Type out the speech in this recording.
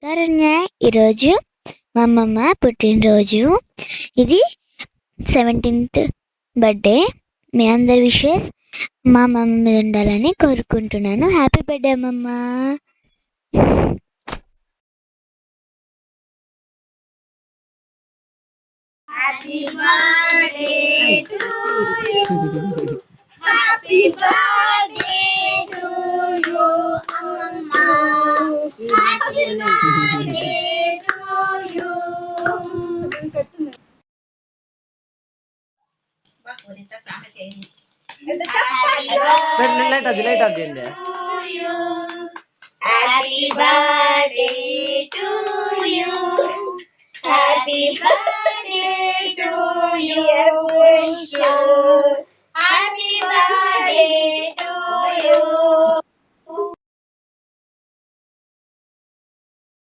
కరణ్య ఈరోజు మా అమ్మమ్మ పుట్టినరోజు. ఇది 17th బర్త్డే. మీ అందరి విషెస్ మా అమ్మమ్మ మీద ఉండాలని కోరుకుంటున్నాను. హ్యాపీ బర్త్డే అమ్మమ్మ. Happy birthday to you. Happy birthday to you, Amma. Happy birthday to you. Happy birthday to you. Happy birthday.